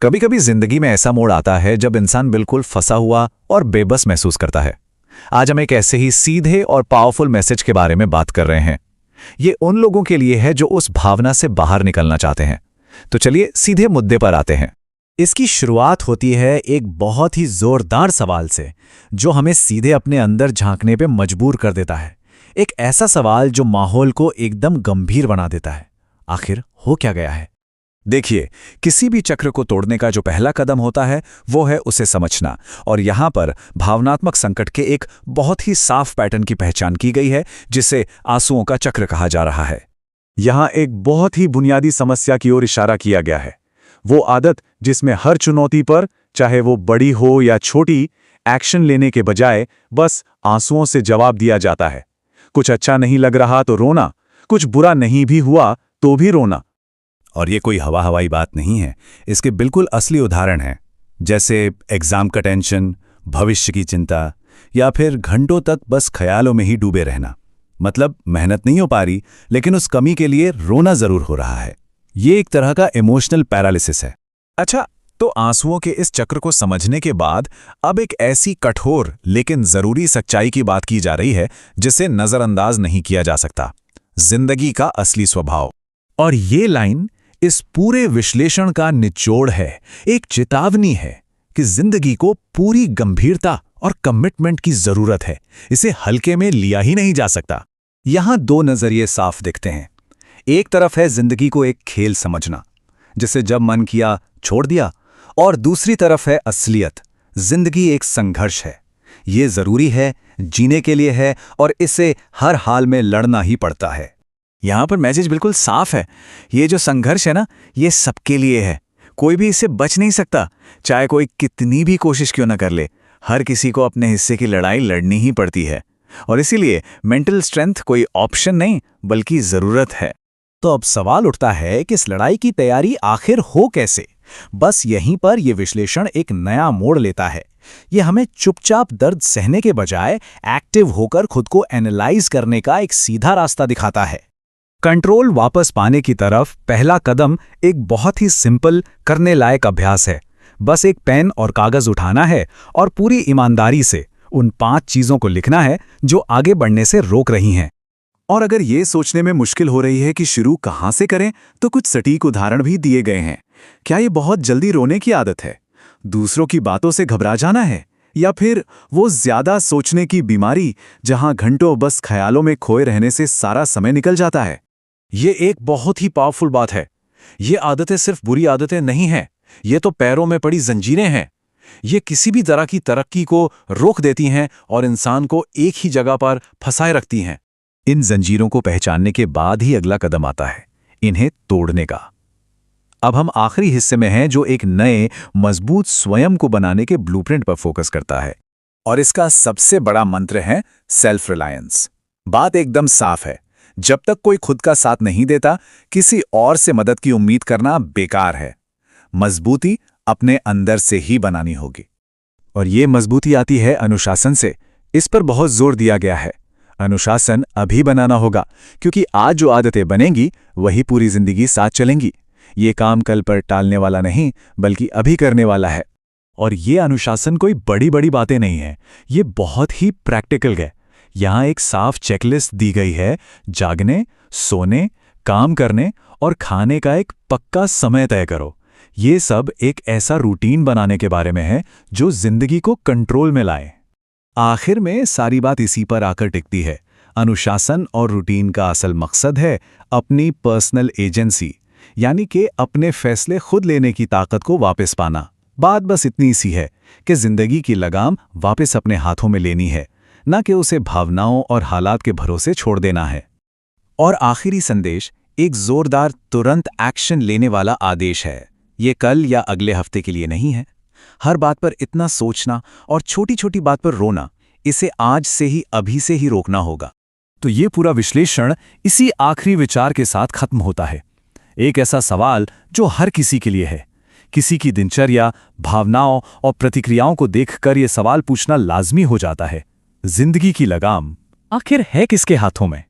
कभी कभी जिंदगी में ऐसा मोड़ आता है जब इंसान बिल्कुल फंसा हुआ और बेबस महसूस करता है। आज हम एक ऐसे ही सीधे और पावरफुल मैसेज के बारे में बात कर रहे हैं। ये उन लोगों के लिए है जो उस भावना से बाहर निकलना चाहते हैं। तो चलिए सीधे मुद्दे पर आते हैं। इसकी शुरुआत होती है एक बहुत ही जोरदार सवाल से, जो हमें सीधे अपने अंदर झांकने पे मजबूर कर देता है। एक ऐसा सवाल जो माहौल को एकदम गंभीर बना देता है। आखिर हो क्या गया है? देखिए, किसी भी चक्र को तोड़ने का जो पहला कदम होता है वो है उसे समझना। और यहाँ पर भावनात्मक संकट के एक बहुत ही साफ पैटर्न की पहचान की गई है, जिसे आंसुओं का चक्र कहा जा रहा है। यहाँ एक बहुत ही बुनियादी समस्या की ओर इशारा किया गया है। वो आदत जिसमें हर चुनौती पर, चाहे वो बड़ी हो या छोटी, एक्शन लेने के बजाय बस आंसुओं से जवाब दिया जाता है। कुछ अच्छा नहीं लग रहा तो रोना, कुछ बुरा नहीं भी हुआ तो भी रोना। और ये कोई हवाई बात नहीं है, इसके बिल्कुल असली उदाहरण हैं, जैसे एग्जाम का टेंशन, भविष्य की चिंता, या फिर घंटों तक बस ख्यालों में ही डूबे रहना। मतलब मेहनत नहीं हो पा रही, लेकिन उस कमी के लिए रोना जरूर हो रहा है। ये एक तरह का इमोशनल पैरालिसिस है। अच्छा, तो आंसुओं के इस चक्र को समझने के बाद अब एक ऐसी कठोर लेकिन जरूरी सच्चाई की बात की जा रही है जिसे नजरअंदाज नहीं किया जा सकता: जिंदगी का असली स्वभाव। और ये लाइन इस पूरे विश्लेषण का निचोड़ है, एक चेतावनी है कि जिंदगी को पूरी गंभीरता और कमिटमेंट की जरूरत है। इसे हल्के में लिया ही नहीं जा सकता। यहां दो नजरिए साफ दिखते हैं। एक तरफ है जिंदगी को एक खेल समझना, जिसे जब मन किया छोड़ दिया, और दूसरी तरफ है असलियत। जिंदगी एक संघर्ष है, ये जरूरी है, जीने के लिए है, और इसे हर हाल में लड़ना ही पड़ता है। यहां पर मैसेज बिल्कुल साफ है। ये जो संघर्ष है ना, ये सबके लिए है। कोई भी इससे बच नहीं सकता, चाहे कोई कितनी भी कोशिश क्यों ना कर ले। हर किसी को अपने हिस्से की लड़ाई लड़नी ही पड़ती है, और इसीलिए मेंटल स्ट्रेंथ कोई ऑप्शन नहीं बल्कि जरूरत है। तो अब सवाल उठता है कि इस लड़ाई की तैयारी आखिर हो कैसे? बस यहीं पर यह विश्लेषण एक नया मोड़ लेता है। यह हमें चुपचाप दर्द सहने के बजाय एक्टिव होकर खुद को एनालाइज करने का एक सीधा रास्ता दिखाता है। कंट्रोल वापस पाने की तरफ पहला कदम एक बहुत ही सिंपल, करने लायक अभ्यास है। बस एक पेन और कागज उठाना है और पूरी ईमानदारी से उन 5 चीजों को लिखना है जो आगे बढ़ने से रोक रही हैं। और अगर ये सोचने में मुश्किल हो रही है कि शुरू कहाँ से करें, तो कुछ सटीक उदाहरण भी दिए गए हैं। क्या ये बहुत जल्दी रोने की आदत है, दूसरों की बातों से घबरा जाना है, या फिर वो ज्यादा सोचने की बीमारी जहां घंटों बस ख्यालों में खोए रहने से सारा समय निकल जाता है? ये एक बहुत ही पावरफुल बात है। ये आदतें सिर्फ बुरी आदतें नहीं हैं, ये तो पैरों में पड़ी जंजीरें हैं। ये किसी भी तरह की तरक्की को रोक देती हैं और इंसान को एक ही जगह पर फंसाए रखती हैं। इन जंजीरों को पहचानने के बाद ही अगला कदम आता है, इन्हें तोड़ने का। अब हम आखिरी हिस्से में हैं, जो एक नए मजबूत स्वयं को बनाने के ब्लूप्रिंट पर फोकस करता है। और इसका सबसे बड़ा मंत्र है सेल्फ रिलायंस। बात एकदम साफ है, जब तक कोई खुद का साथ नहीं देता, किसी और से मदद की उम्मीद करना बेकार है। मजबूती अपने अंदर से ही बनानी होगी। और ये मजबूती आती है अनुशासन से। इस पर बहुत जोर दिया गया है। अनुशासन अभी बनाना होगा, क्योंकि आज जो आदतें बनेंगी वही पूरी जिंदगी साथ चलेंगी। ये काम कल पर टालने वाला नहीं, बल्कि अभी करने वाला है। और ये अनुशासन कोई बड़ी बड़ी बातें नहीं है, ये बहुत ही प्रैक्टिकल है। यहाँ एक साफ चेकलिस्ट दी गई है। जागने, सोने, काम करने और खाने का एक पक्का समय तय करो। ये सब एक ऐसा रूटीन बनाने के बारे में है जो जिंदगी को कंट्रोल में लाए। आखिर में सारी बात इसी पर आकर टिकती है। अनुशासन और रूटीन का असल मकसद है अपनी पर्सनल एजेंसी, यानी कि अपने फैसले खुद लेने की ताकत को वापस पाना। बात बस इतनी सी है कि जिंदगी की लगाम वापस अपने हाथों में लेनी है, न कि उसे भावनाओं और हालात के भरोसे छोड़ देना है। और आखिरी संदेश एक जोरदार, तुरंत एक्शन लेने वाला आदेश है। ये कल या अगले हफ्ते के लिए नहीं है। हर बात पर इतना सोचना और छोटी छोटी बात पर रोना, इसे आज से ही, अभी से ही रोकना होगा। तो ये पूरा विश्लेषण इसी आखिरी विचार के साथ खत्म होता है। एक ऐसा सवाल जो हर किसी के लिए है। किसी की दिनचर्या, भावनाओं और प्रतिक्रियाओं को देखकर यह सवाल पूछना लाजमी हो जाता है, जिंदगी की लगाम आखिर है किसके हाथों में?